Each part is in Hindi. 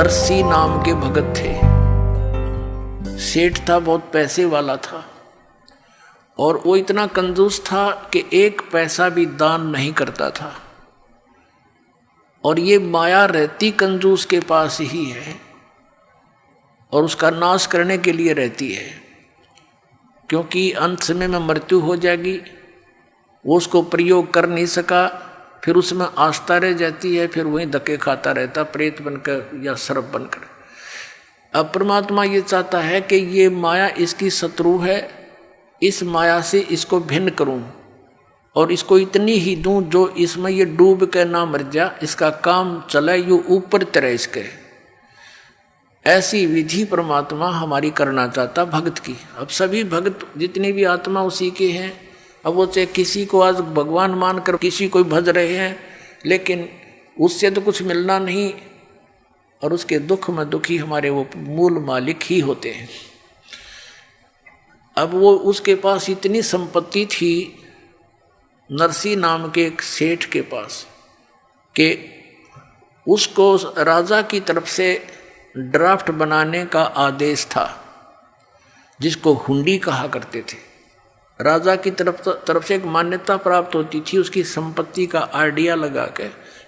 नरसी नाम के भगत थे। सेठ था, बहुत पैसे वाला था और वो इतना कंजूस था कि एक पैसा भी दान नहीं करता था। और ये माया रहती कंजूस के पास ही है और उसका नाश करने के लिए रहती है, क्योंकि अंत समय में मृत्यु हो जाएगी। वो उसको प्रयोग कर नहीं सका, फिर उसमें आस्था रह जाती है, फिर वहीं धक्के खाता रहता प्रेत बनकर या सर्प बनकर। अब परमात्मा ये चाहता है कि ये माया इसकी शत्रु है, इस माया से इसको भिन्न करूं और इसको इतनी ही दूं जो इसमें ये डूब के ना मर जा, इसका काम चले यू ऊपर तरह इसके। ऐसी विधि परमात्मा हमारी करना चाहता भक्त की। अब सभी भक्त जितनी भी आत्मा उसी के हैं। अब वो चाहे किसी को आज भगवान मानकर किसी को भज रहे हैं, लेकिन उससे तो कुछ मिलना नहीं और उसके दुख में दुखी हमारे वो मूल मालिक ही होते हैं। अब वो उसके पास इतनी संपत्ति थी नरसी नाम के एक सेठ के पास कि उसको राजा की तरफ से ड्राफ्ट बनाने का आदेश था, जिसको हुंडी कहा करते थे। राजा की तरफ से एक मान्यता प्राप्त होती थी उसकी संपत्ति का आइडिया लगा के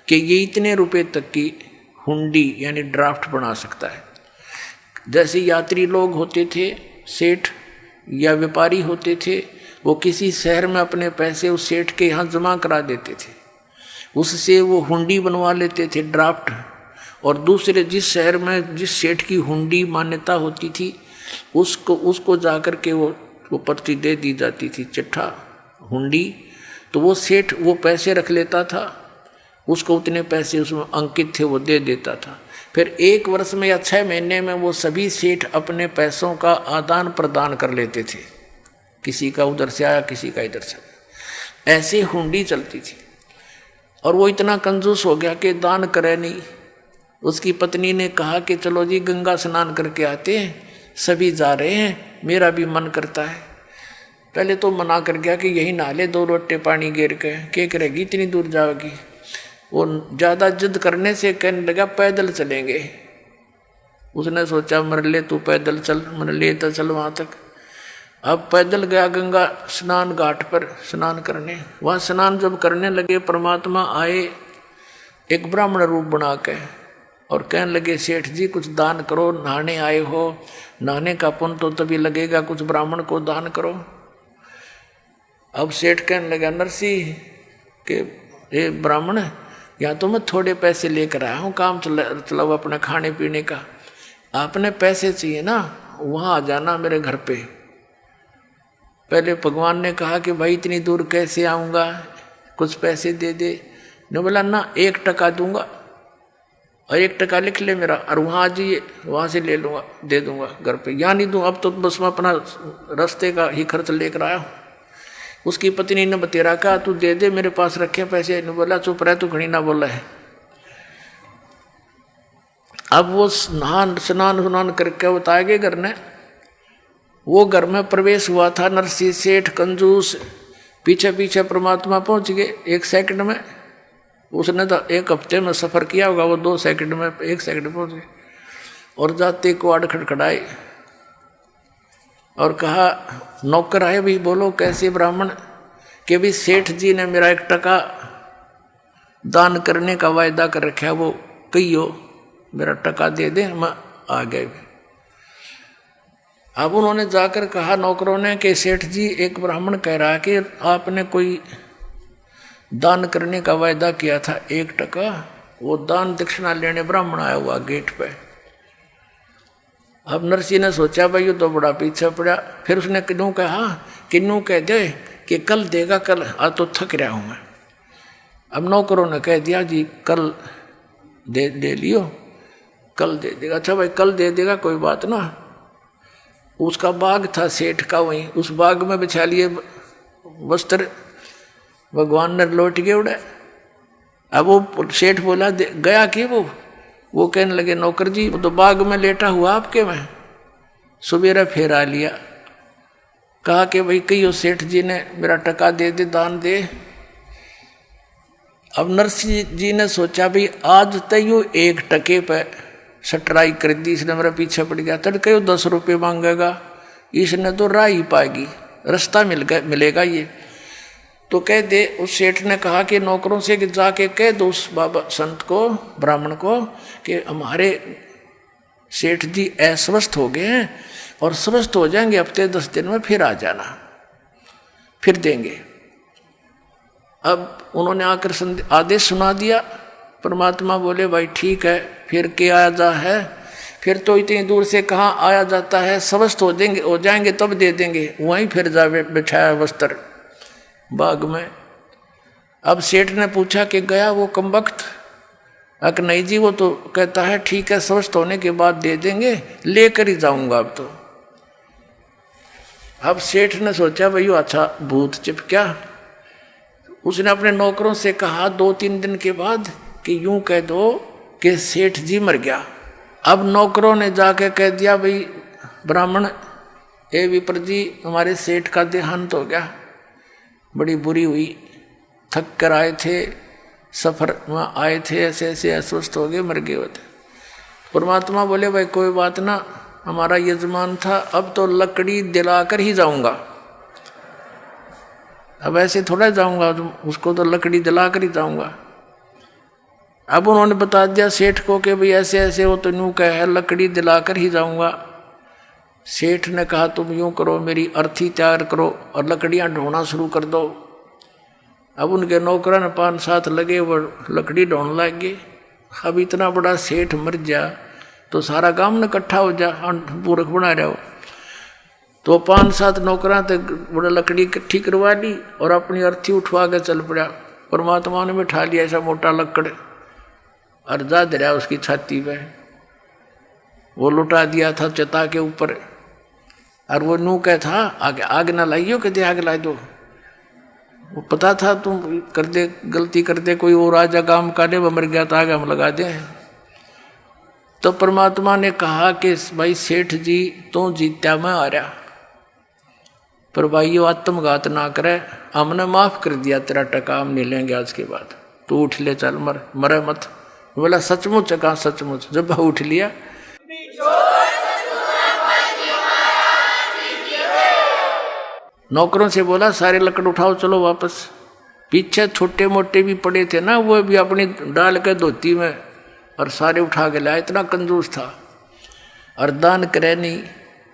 कि ये इतने रुपए तक की हुंडी यानी ड्राफ्ट बना सकता है। जैसे यात्री लोग होते थे, सेठ या व्यापारी होते थे, वो किसी शहर में अपने पैसे उस सेठ के यहाँ जमा करा देते थे, उससे वो हुंडी बनवा लेते थे ड्राफ्ट। और दूसरे जिस शहर में जिस सेठ की हुंडी मान्यता होती थी उसको जाकर के वो पर्ची दे दी जाती थी, चिट्ठा हुंडी। तो वो सेठ वो पैसे रख लेता था, उसको उतने पैसे उसमें अंकित थे वो दे देता था। फिर 1 वर्ष में या 6 महीने में वो सभी सेठ अपने पैसों का आदान प्रदान कर लेते थे, किसी का उधर से आया किसी का इधर से। ऐसे हुंडी चलती थी। और वो इतना कंजूस हो गया कि दान करे नहीं। उसकी पत्नी ने कहा कि चलो जी गंगा स्नान करके आते हैं, सभी जा रहे हैं, मेरा भी मन करता है। पहले तो मना कर गया कि यही नहा ले 2 लोटे पानी गिर के, क्या करेगी इतनी दूर जाओगी। वो ज़्यादा जिद करने से कहने लगा पैदल चलेंगे। उसने सोचा मर ले तू पैदल चल, मन ले तो चल वहाँ तक। अब पैदल गया गंगा स्नान घाट पर स्नान करने। वहाँ स्नान जब करने लगे परमात्मा आए एक ब्राह्मण रूप बना के और कहने लगे सेठ जी कुछ दान करो, नहाने आए हो, नहाने का पुण्य तो तभी लगेगा, कुछ ब्राह्मण को दान करो। अब सेठ कहने लगा नरसी के ये ब्राह्मण या तो मैं थोड़े पैसे लेकर आया हूँ, काम चलाओ अपने खाने पीने का, आपने पैसे चाहिए ना वहाँ आ जाना मेरे घर पे। पहले भगवान ने कहा कि भाई इतनी दूर कैसे आऊँगा, कुछ पैसे दे दे। ने बोला ना 1 टका दूंगा और 1 टका लिख ले मेरा, और वहाँ आ जाइए वहाँ से ले लूँगा दे दूँगा घर पे। या नहीं दूँ, अब तो बस मैं अपना रास्ते का ही खर्च लेकर आया हूँ। उसकी पत्नी ने बतेरा कहा तू दे दे, मेरे पास रखे पैसे। ने बोला चुप रह, तू घड़ी ना बोला है। अब वो स्नान करके बताया गए घर ने, वो घर में प्रवेश हुआ था नरसी सेठ कंजूस। पीछे पीछे परमात्मा पहुँच गए 1 सेकंड में। उसने तो 1 हफ्ते में सफ़र किया होगा, वो 2 सेकंड में 1 सेकंड पहुँच गए। और जाते क्वाड खड़खड़ाए और कहा नौकर आए भी, बोलो कैसे ब्राह्मण। कि भी सेठ जी ने मेरा 1 टका दान करने का वायदा कर रखा है, वो कहियो मेरा टका दे दे, मैं आ गए। अब उन्होंने जाकर कहा नौकरों ने कि सेठ जी एक ब्राह्मण कह रहा है कि आपने कोई दान करने का वायदा किया था 1 टका। वो दान दक्षिणा लेने ब्राह्मण आया हुआ गेट पे। अब नरसी ने सोचा भाई ये तो बड़ा पीछे पड़ा। फिर उसने किन्नू कहा, किन्नू कह दे कि कल देगा, कल आज तो थक रहा हूँ मैं। अब नौकरों ने कह दिया जी कल दे लियो, कल दे देगा। अच्छा भाई कल दे देगा, कोई बात ना। उसका बाग था सेठ का, वहीं उस बाग में बिछा लिए वस्त्र, भगवान ने लौट गए उड़े। अब वो सेठ बोला गया कि वो कहने लगे नौकर जी वो तो बाग में लेटा हुआ आपके में। सुबेरा फिर आ लिया, कहा कि भाई कहियो सेठ जी ने मेरा टका दे दे, दान दे। अब नरसी जी ने सोचा भाई आज तय 1 टके पे सटराई कर दी, इसने मेरा पीछे पड़ गया। तड़के 10 रुपये मांगेगा, इसने तो राह ही पाएगी, रास्ता मिलेगा ये। तो कह दे, उस सेठ ने कहा कि नौकरों से कि जाके कह दो उस बाबा संत को, ब्राह्मण को, कि हमारे सेठ जी अस्वस्थ हो गए हैं और स्वस्थ हो जाएंगे, हफ्ते 10 दिन में फिर आ जाना, फिर देंगे। अब उन्होंने आकर आदेश सुना दिया। परमात्मा बोले भाई ठीक है, फिर क्या आया है, फिर तो इतनी दूर से कहाँ आया जाता है, स्वस्थ हो जाएंगे तब दे देंगे। वहीं फिर जा बिछाया वस्त्र बाग में। अब सेठ ने पूछा कि गया वो कमबख्त? अक नहीं जी, वो तो कहता है ठीक है स्वस्थ होने के बाद दे देंगे, लेकर ही जाऊंगा अब तो। अब सेठ ने सोचा भाई अच्छा भूत चिपका। उसने अपने नौकरों से कहा 2-3 दिन के बाद कि यूं कह दो कि सेठ जी मर गया। अब नौकरों ने जाके कह दिया भाई ब्राह्मण, ए विप्र जी, हमारे सेठ का देहांत हो गया, बड़ी बुरी हुई, थक कर आए थे, सफर में आए थे, ऐसे ऐसे अस्वस्थ हो गए, मर गए होते। परमात्मा बोले भाई कोई बात ना, हमारा यजमान था, अब तो लकड़ी दिलाकर ही जाऊंगा। अब ऐसे थोड़ा जाऊंगा, उसको तो लकड़ी दिलाकर ही जाऊंगा। अब उन्होंने बता दिया सेठ को कि भाई ऐसे ऐसे वो तो यूँ कह है, लकड़ी दिलाकर ही जाऊंगा। सेठ ने कहा तुम यूँ करो, मेरी अर्थी तैयार करो और लकड़ियाँ ढोना शुरू कर दो। अब उनके नौकरों ने 5-7 लगे, वो लकड़ी ढोने लग गए। अब इतना बड़ा सेठ मर जा तो सारा गांव ने इकट्ठा हो जा, पूरख बना रहा हो। तो 5-7 नौकरा तक बड़ा लकड़ी इकट्ठी करवा ली और अपनी अर्थी उठवा के चल पड़ा। परमात्मा ने बिठा लिया ऐसा मोटा लकड़ और जा दरिया उसकी छाती पे, वो लुटा दिया था चता के ऊपर। और वो नू क्या था, आग ना लाइयो, कहते आग ला दो। वो पता था तुम कर दे, गलती कर दे, कोई और राजा काम काटे, वो मर गया तो आगे हम लगा दे। तो परमात्मा ने कहा कि भाई सेठ जी तू जीत्या, मैं आ रहा, पर भाई वो आत्मघात ना करे, हमने माफ कर दिया तेरा टका, हम नहीं लेंगे आज के बाद, तू उठ ले, चल मरे मत। बोला सचमुच? कहा सचमुच। जब उठ लिया नौकरों से बोला सारे लकड़ उठाओ, चलो वापस। पीछे छोटे मोटे भी पड़े थे ना, वो भी अपनी डाल के धोती में और सारे उठा के लाया, इतना कंजूस था। और दान करे नहीं।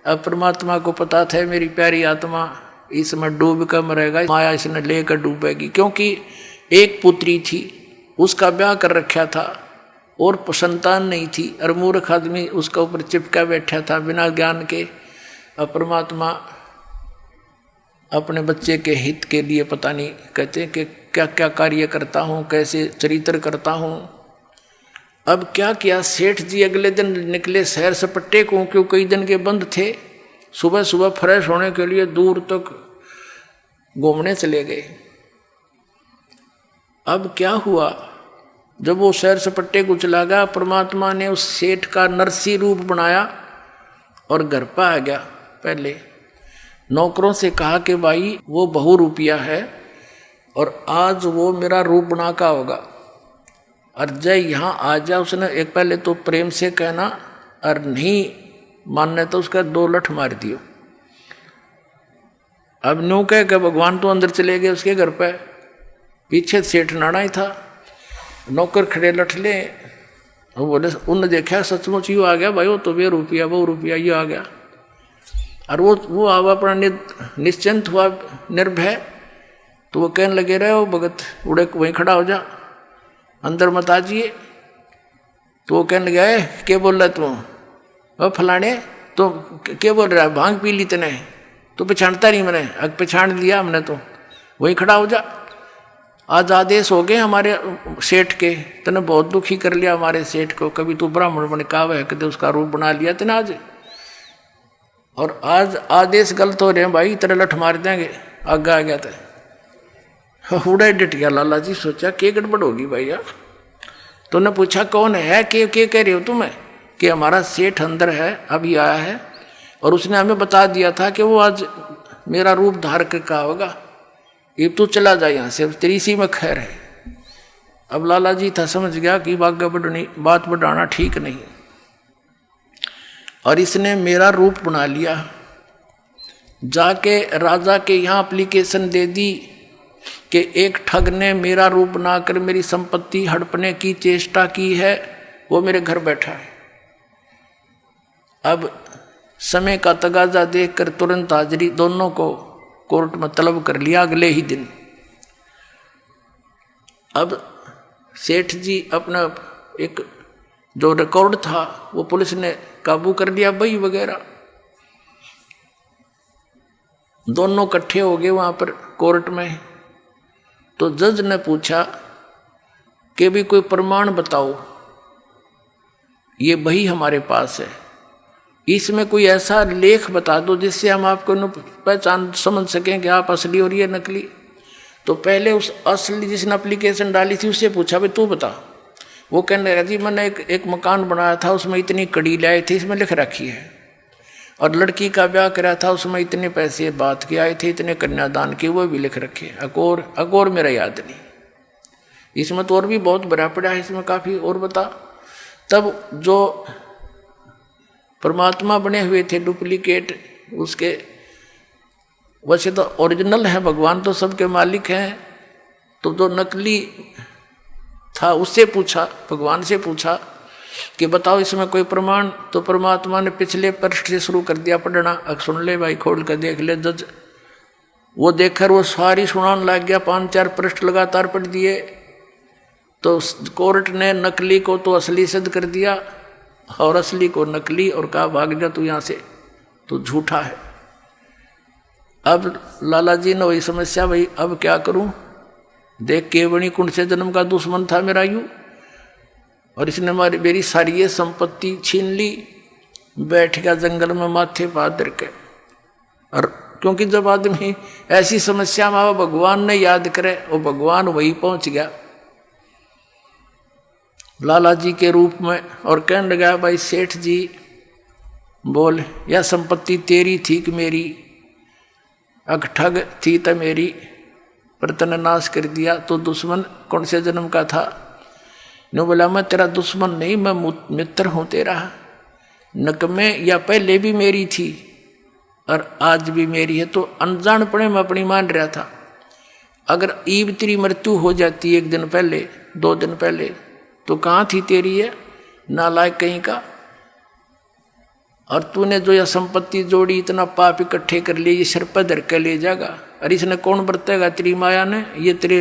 अब परमात्मा को पता था मेरी प्यारी आत्मा इसमें डूब कर मरेगा, माया इसने लेकर डूबेगी। क्योंकि एक पुत्री थी, उसका ब्याह कर रखा था और संतान नहीं थी, और मूर्ख आदमी उसका ऊपर चिपका बैठा था बिना ज्ञान के। अब परमात्मा अपने बच्चे के हित के लिए पता नहीं कहते कि क्या क्या कार्य करता हूँ, कैसे चरित्र करता हूँ। अब क्या किया, सेठ जी अगले दिन निकले शहर सपट्टे को, क्यों कई दिन के बंद थे। सुबह सुबह फ्रेश होने के लिए दूर तक घूमने चले गए। अब क्या हुआ, जब वो शहर सपट्टे को चला गया, परमात्मा ने उस सेठ का नरसी रूप बनाया और घर पर आ गया। पहले नौकरों से कहा कि भाई वो बहुरूपिया है और आज वो मेरा रूप बना का होगा, और जय यहाँ आ जा। उसने एक पहले तो प्रेम से कहना, और नहीं मानने तो उसका 2 लठ मार दियो। अब न्यू कह के भगवान तो अंदर चले गए उसके घर पे, पीछे सेठ नाना ही था। नौकर खड़े लठ ले, वो बोले, उनने देखा सचमुच यू आ गया भाई, वो तो बेरूपिया बहुरूपिया ये आ गया। और वो आवा अपना निश्चिंत हुआ, निर्भय। तो वो कहने लगे रहे हो भगत, उड़े वहीं खड़ा हो जा, अंदर मत आजिए। तो वो कहने लगे क्या बोल रहा तू, वो फलाने तो क्या बोल रहा है, भांग पी ली तने, तो पहचानता नहीं मैंने। अब पहचान लिया हमने, तो वहीं खड़ा हो जा। आज आदेश हो गए हमारे सेठ के, तने बहुत दुखी कर लिया हमारे सेठ को, कभी तू ब्राह्मण बन का वह कदे उसका रूप बना लिया तने आज, और आज आदेश गलत हो रहे हैं भाई, तेरे लठ मार देंगे। आगे आ गया था, उड़ा डट गया लाला जी। सोचा क्या गड़बड़ होगी भाई यार। तो ने पूछा कौन है, के कह रहे हो तुम्हें, कि हमारा सेठ अंदर है, अभी आया है, और उसने हमें बता दिया था कि वो आज मेरा रूप धार कर का होगा, ये तू चला जा यहाँ से, तेरी इसी में खैर है। अब लाला जी था समझ गया कि बात बढ़ाना ठीक नहीं। और इसने मेरा रूप बना लिया। जाके राजा के यहाँ एप्लीकेशन दे दी कि एक ठग ने मेरा रूप बनाकर मेरी संपत्ति हड़पने की चेष्टा की है, वो मेरे घर बैठा है। अब समय का तगाजा देखकर तुरंत हाजिरी दोनों को कोर्ट में तलब कर लिया अगले ही दिन। अब सेठ जी अपना एक जो रिकॉर्ड था वो पुलिस ने काबू कर लिया, बही वगैरह। दोनों इकट्ठे हो गए वहां पर कोर्ट में। तो जज ने पूछा कि भी कोई प्रमाण बताओ, ये बही हमारे पास है, इसमें कोई ऐसा लेख बता दो जिससे हम आपको पहचान समझ सकें कि आप असली और ये नकली। तो पहले उस असली जिसने एप्लीकेशन डाली थी उससे पूछा भाई तू बता। वो कहने लगा जी मैंने एक मकान बनाया था, उसमें इतनी कड़ी लाए थे, इसमें लिख रखी है। और लड़की का ब्याह करा था, उसमें इतने पैसे बात के आए थे, इतने कन्यादान के, वो भी लिख रखे। अकोर मेरा याद नहीं, इसमें तो और भी बहुत भरा पड़ा है, इसमें काफ़ी और बता। तब जो परमात्मा बने हुए थे डुप्लीकेट उसके, वैसे तो ओरिजिनल है, भगवान तो सबके मालिक हैं, तो जो नकली था उससे पूछा, भगवान से पूछा कि बताओ इसमें कोई प्रमाण। तो परमात्मा ने पिछले पृष्ठ से शुरू कर दिया पढ़ना। अब सुन ले भाई, खोल कर देख ले। जज वो देखकर वो सारी सुनाने लग गया, 5-4 पृष्ठ लगातार पढ़ दिए। तो कोर्ट ने नकली को तो असली सिद्ध कर दिया और असली को नकली, और कहा भाग जा तू यहाँ से, तू झूठा है। अब लाला जी ने वही समस्या, भाई अब क्या करूं, देख के बणी कुंड से जन्म का दुश्मन था मेरा यूं, और इसने मेरी सारी ये संपत्ति छीन ली। बैठ गया जंगल में माथे पादर के। और क्योंकि जब आदमी ऐसी समस्या में भगवान ने याद करे, वो भगवान वही पहुंच गया लाला जी के रूप में, और कहने लगा भाई सेठ जी बोल, यह संपत्ति तेरी थी कि मेरी? अग ठग थी तो मेरी, पर तने नाश कर दिया। तो दुश्मन कौन से जन्म का था? ने बोला मैं तेरा दुश्मन नहीं, मैं मित्र हूं तेरा। नकमे या पहले भी मेरी थी और आज भी मेरी है, तो अनजानपणे में अपनी मान रहा था। अगर ईब तेरी मृत्यु हो जाती 1 दिन पहले 2 दिन पहले, तो कहाँ थी तेरी है नालायक कहीं का? और तूने जो यह संपत्ति जोड़ी, इतना पाप इकट्ठे कर लिए, ये सिर पर धर के ले जाएगा। और इसने कौन बरतेगा? तेरी माया ने। ये तेरे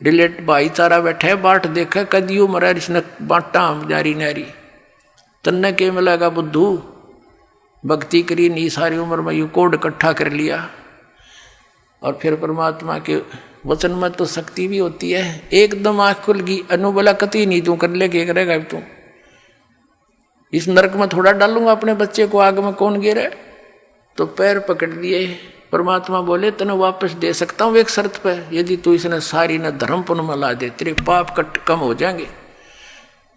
रिलेट भाईचारा बैठा है, बाट देखा कदियो मरा, इसने बांटा हम जारी नारी। तन्ने के मिलेगा बुद्धू, भक्ति करी नहीं सारी उम्र में, यू कोड इकट्ठा कर लिया। और फिर परमात्मा के वचन में तो शक्ति भी होती है। एकदम आँख खुल गई, अनु बोला कति नहीं तू कर ले, क्या करेगा तू? इस नरक में थोड़ा डालूंगा अपने बच्चे को, आग में कौन गिरे? तो पैर पकड़ लिए। परमात्मा बोले तने वापस दे सकता हूँ एक शर्त पे, यदि तू इसने सारी न धर्म पुण्य में ला दे, तेरे पाप कट कम हो जाएंगे।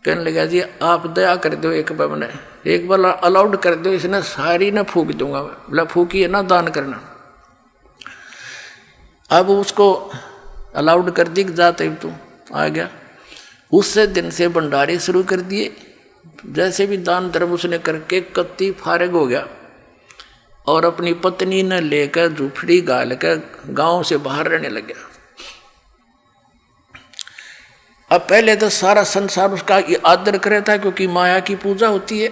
कहने लगा जी आप दया कर दो, एक बार मैंने एक बार अलाउड कर दो, इसने सारी न फूक दूंगा मैं। बोला फूकी है ना, दान करना। अब उसको अलाउड कर दी, जाते तू आ गया। उससे दिन से भंडारे शुरू कर दिए। जैसे भी दान धर्म उसने करके कत्ती फारग हो गया, और अपनी पत्नी ने लेकर झुपड़ी गाल कर गांव से बाहर रहने लग गया। अब पहले तो सारा संसार उसका आदर करे था, क्योंकि माया की पूजा होती है।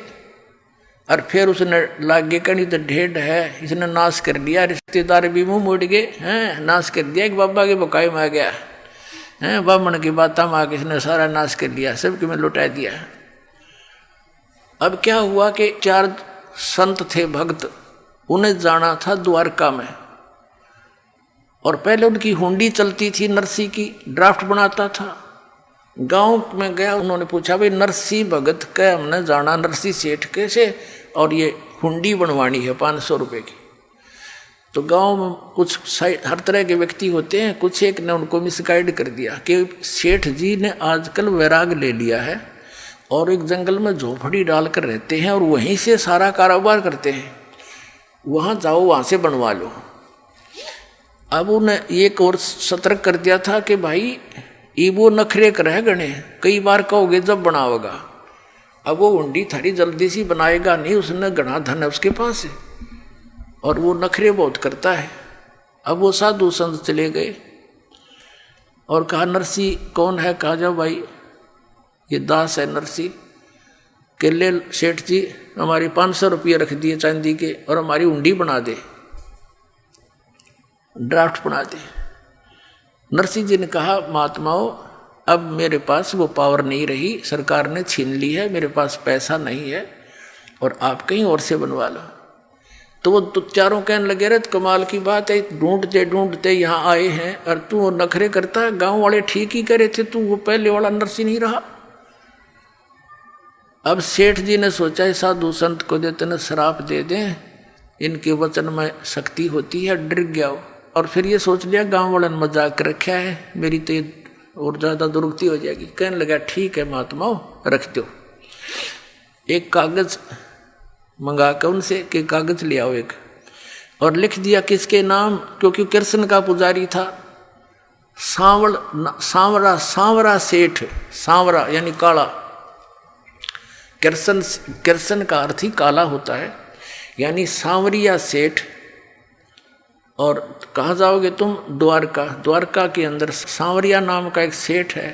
और फिर उसने लागे कहीं तो ढेढ़ है, इसने नाश कर दिया। रिश्तेदार भी मुंह मोड़ गए हैं, नाश कर दिया। एक बाबा के बुकाई में आ गया है, ब्राह्मण की बात में आके इसने सारा नाश कर दिया, सबके में लुटा दिया। अब क्या हुआ कि 4 संत थे भक्त, उन्हें जाना था द्वारका में। और पहले उनकी हुंडी चलती थी, नरसी की ड्राफ्ट बनाता था। गांव में गया, उन्होंने पूछा भाई नरसी भगत के हमने जाना, नरसी सेठ के से, और ये हुंडी बनवानी है 500 रुपये की। तो गांव में कुछ हर तरह के व्यक्ति होते हैं, कुछ एक ने उनको मिसगाइड कर दिया कि सेठ जी ने आजकल वैराग ले लिया है और एक जंगल में झोपड़ी डालकर रहते हैं और वहीं से सारा कारोबार करते हैं, वहाँ जाओ, वहाँ से बनवा लो। अब उन्हें एक और सतर्क कर दिया था कि भाई ये वो नखरे कर है गणे, कई बार कहोगे जब बनाओगा। अब वो हुंडी थारी जल्दी सी बनाएगा नहीं, उसने घना धन है उसके पास है और वो नखरे बहुत करता है। अब वो साधु संत चले गए और कहा नरसी कौन है? कहा जाओ भाई ये दास है नरसी के। ले सेठ जी हमारी 500 रुपये रख दिए चांदी के और हमारी हुंडी बना दे, ड्राफ्ट बना दे। नरसी जी ने कहा महात्माओं अब मेरे पास वो पावर नहीं रही, सरकार ने छीन ली है, मेरे पास पैसा नहीं है और आप कहीं और से बनवा लो। तो वो तो चारों कहने लगे रे कमाल की बात है, ढूंढते ढूंढते यहाँ आए हैं और तू वो नखरे करता है, गांव वाले ठीक ही करे थे, तू वो पहले वाला नरसी नहीं रहा। अब सेठ जी ने सोचा साधु संत को देते न श्राप दे दें, इनके वचन में शक्ति होती है, डर गया हो। और फिर ये सोच लिया गांव वाले ने मजाक रखा है, मेरी तो और ज़्यादा दुर्गति हो जाएगी। कहने लगा ठीक है महात्माओं रख दो। एक कागज मंगा कर उनसे कि कागज ले आओ एक, और लिख दिया किसके नाम, क्योंकि कृष्ण का पुजारी था। सांवरा सांवरा सेठ, सांवरा यानी काला, कृष्ण का अर्थ ही काला होता है, यानी सांवरिया सेठ। और कहाँ जाओगे तुम? द्वारका। द्वारका के अंदर सांवरिया नाम का एक सेठ है,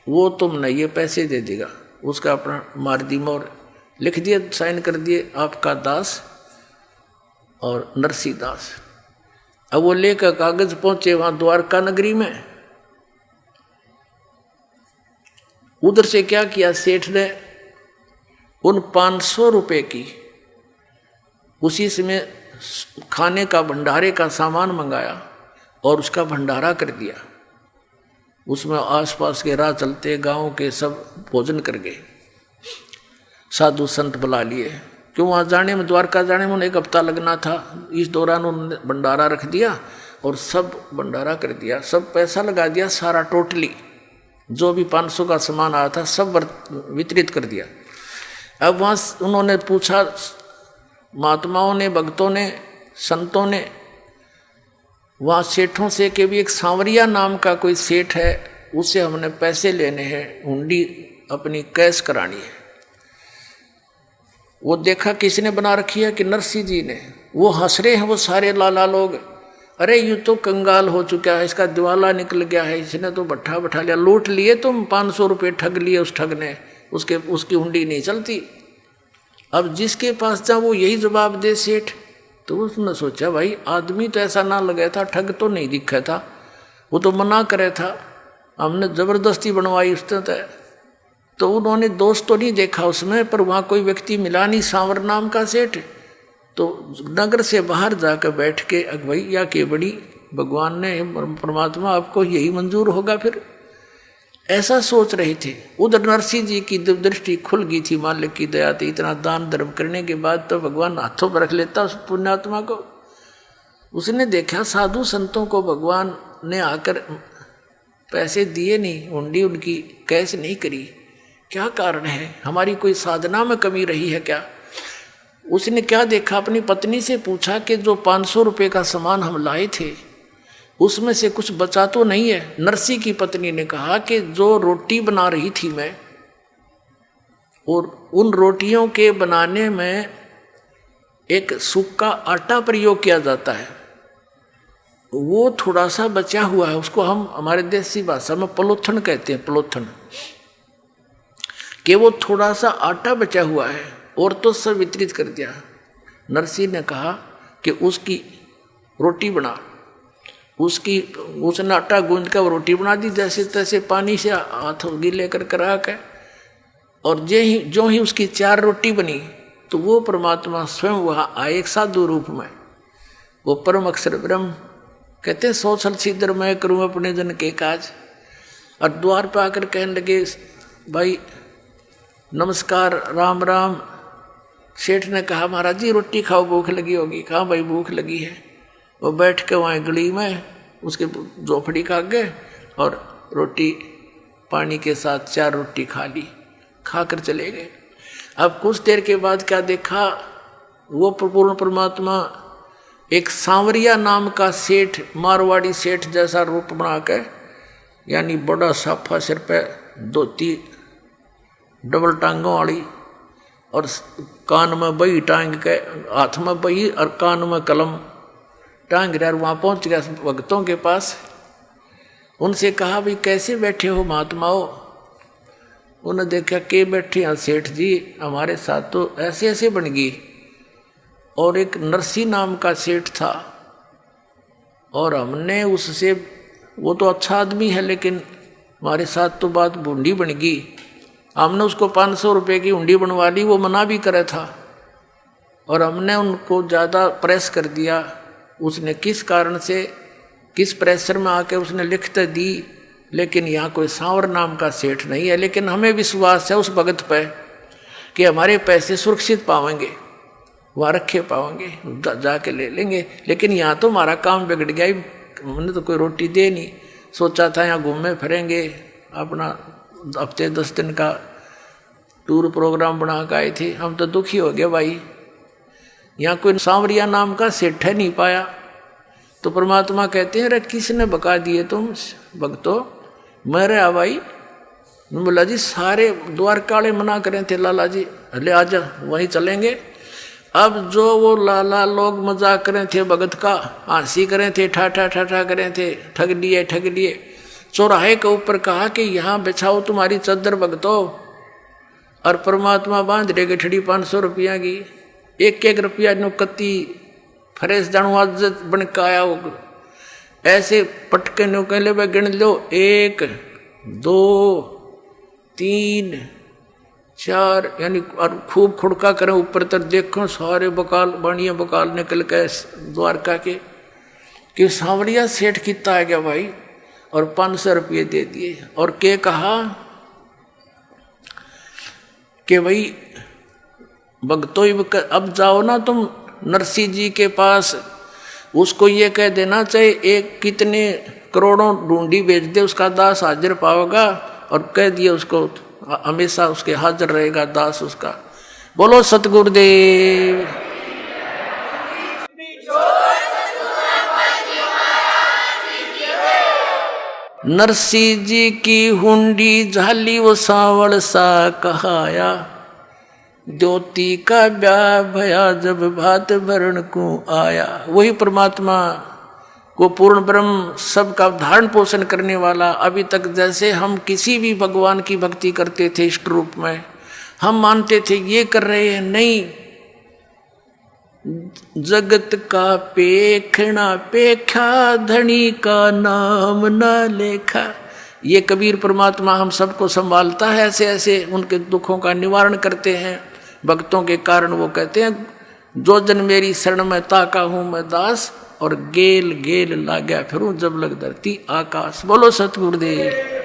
वो तुमने ये पैसे दे देगा। उसका अपना मारदी मोर लिख दिए, साइन कर दिए, आपका दास और नरसी दास। अब वो लेकर कागज पहुंचे वहां द्वारका नगरी में। उधर से क्या किया सेठ ने, उन 500 रुपए की उसी समय खाने का भंडारे का सामान मंगाया और उसका भंडारा कर दिया। उसमें आसपास के राह चलते गांव के सब भोजन कर गए। साधु संत बुला लिए, क्यों वहाँ जाने में, द्वारका जाने में उन्हें 1 हफ्ता लगना था। इस दौरान उन्होंने भंडारा रख दिया और सब भंडारा कर दिया, सब पैसा लगा दिया सारा, टोटली जो भी 500 का सामान आया था सब वितरित कर दिया। अब वहाँ उन्होंने पूछा, महात्माओं ने, भक्तों ने, संतों ने वहाँ सेठों से कि भी एक सांवरिया नाम का कोई सेठ है, उससे हमने पैसे लेने हैं, हुंडी अपनी कैश करानी है। वो देखा किसने बना रखी है कि नरसी जी ने। वो हंस रहे हैं वो सारे लाला लोग, अरे यूँ तो कंगाल हो चुका है, इसका दिवाला निकल गया है, इसने तो भट्ठा बैठा लिया, लूट लिए तुम, 500 रुपये ठग लिए उस ठग ने, उसकी हुंडी नहीं चलती। अब जिसके पास जा वो यही जवाब दे सेठ। तो उसने सोचा भाई आदमी तो ऐसा ना लगा था, ठग तो नहीं दिखा था, वो तो मना करे था, हमने ज़बरदस्ती बनवाई उसने तय। तो उन्होंने दोस्त तो नहीं देखा उसमें, पर वहाँ कोई व्यक्ति मिला नहीं सांवर नाम का सेठ। तो नगर से बाहर जाकर बैठ के भैया के बड़ी भगवान ने, परमात्मा आपको यही मंजूर होगा, फिर ऐसा सोच रहे थे। उधर नरसी जी की दृष्टि खुल गई थी, मालिक की दया थी, इतना दान धर्म करने के बाद तो भगवान हाथों पर रख लेता उस पुण्यात्मा को। उसने देखा साधु संतों को भगवान ने आकर पैसे दिए नहीं, हुंडी उनकी कैश नहीं करी, क्या कारण है, हमारी कोई साधना में कमी रही है क्या? उसने क्या देखा, अपनी पत्नी से पूछा कि जो 500 रुपये का सामान हम लाए थे उसमें से कुछ बचा तो नहीं है? नरसी की पत्नी ने कहा कि जो रोटी बना रही थी मैं, और उन रोटियों के बनाने में एक सूखा आटा प्रयोग किया जाता है, वो थोड़ा सा बचा हुआ है, उसको हम हमारे देसी भाषा में पलोथन कहते हैं, पलोथन, कि वो थोड़ा सा आटा बचा हुआ है और तो सब वितरित कर दिया। नरसी ने कहा कि उसकी रोटी बना, उसने आटा गूंद कर रोटी बना दी, जैसे तैसे पानी से हाथ गीले कर करा के, और जो ही उसकी 4 रोटी बनी तो वो परमात्मा स्वयं वहाँ आए एक साधु रूप में। वो परम अक्षर ब्रह्म कहते हैं 100 साल सीधर मैं करूँ अपने जन के काज। और द्वार पर आकर कहने लगे भाई नमस्कार, राम राम। सेठ ने कहा महाराज जी रोटी खाओ, भूख लगी होगी। कहा भाई भूख लगी है। वो बैठ के वहाँ गली में उसके झोपड़ी खा गए और रोटी पानी के साथ 4 रोटी खा ली, खाकर चले गए। अब कुछ देर के बाद क्या देखा, वो पूर्ण परमात्मा एक सांवरिया नाम का सेठ, मारवाड़ी सेठ जैसा रूप बना के, यानी बड़ा साफा सिर पे, धोती डबल टांगों वाली, और कान में बही टांग के, हाथ में बही और कान में कलम टांग रहा। वहाँ पहुँच गया भक्तों के पास। उनसे कहा भाई कैसे बैठे हो महात्माओं। उन्होंने देखा के बैठे हैं सेठ जी, हमारे साथ तो ऐसे ऐसे बन गई। और एक नरसी नाम का सेठ था और हमने उससे, वो तो अच्छा आदमी है लेकिन हमारे साथ तो बात बूंदी बन गई। हमने उसको 500 रुपये की हुंडी बनवा ली, वो मना भी करे था और हमने उनको ज़्यादा प्रेस कर दिया। उसने किस कारण से, किस प्रेशर में आके उसने लिखते दी। लेकिन यहाँ कोई सांवर नाम का सेठ नहीं है, लेकिन हमें विश्वास है उस भगत पे कि हमारे पैसे सुरक्षित पाएंगे, वहाँ रखे पाएंगे, जाके ले लेंगे। लेकिन यहाँ तो हमारा काम बिगड़ गया ही, हमने तो कोई रोटी दे नहीं। सोचा था यहाँ घूमे फिरेंगे, अपना हफ्ते 10 दिन का टूर प्रोग्राम बना के आए थे। हम तो दुखी हो गए भाई, यहाँ कोई सांवरिया नाम का सेठ है नहीं पाया। तो परमात्मा कहते हैं अरे किसने बका दिए तुम भक्तों, मेरे भाई। बोला जी सारे द्वारका वाले मना करें थे लाला जी, अरे आजा वहीं चलेंगे। अब जो वो लाला लोग मजाक करें थे भगत का, हंसी करें थे, ठाठा ठाठा करें थे, ठग लिए। चौराहे के ऊपर कहा कि यहाँ बिछाओ तुम्हारी चद्दर भगतों। और परमात्मा बांध रहे गठड़ी 500 रुपया की, एक रुपया नुकती फरेस जानू आज बन के आया हो। ऐसे पटके नो कह ले गिन लो, 1 2 3 4, यानी और खूब खुड़का करें ऊपर तक देखो सारे बकाल बाणिया बकाल निकल के द्वारका के कि सांवरिया सेठ कितना आ गया भाई। और 500 रुपये दे दिए और के कहा कि भाई भक्तों अब जाओ ना तुम नरसी जी के पास, उसको ये कह देना चाहिए एक कितने करोड़ों ढूंढी बेच दे, उसका दास हाजिर पाओगा। और कह दिए उसको हमेशा उसके हाजिर रहेगा दास उसका। बोलो सतगुरुदेव। नरसी जी की हुंडी झाली वो सावड़ सा कहाया, ज्योति का ब्याह भया जब भात भरण को आया। वही परमात्मा को पूर्ण ब्रह्म सबका धारण पोषण करने वाला। अभी तक जैसे हम किसी भी भगवान की भक्ति करते थे इष्ट रूप में, हम मानते थे ये कर रहे हैं, नहीं, जगत का पेखना पेखा धनी का नाम न लेखा। ये कबीर परमात्मा हम सबको संभालता है, ऐसे ऐसे उनके दुखों का निवारण करते हैं भक्तों के कारण। वो कहते हैं जो जन मेरी शरण में ताका हूं मैं दास, और गेल गेल ला गया फिरूं जब लग धरती आकाश। बोलो सतगुरुदेव।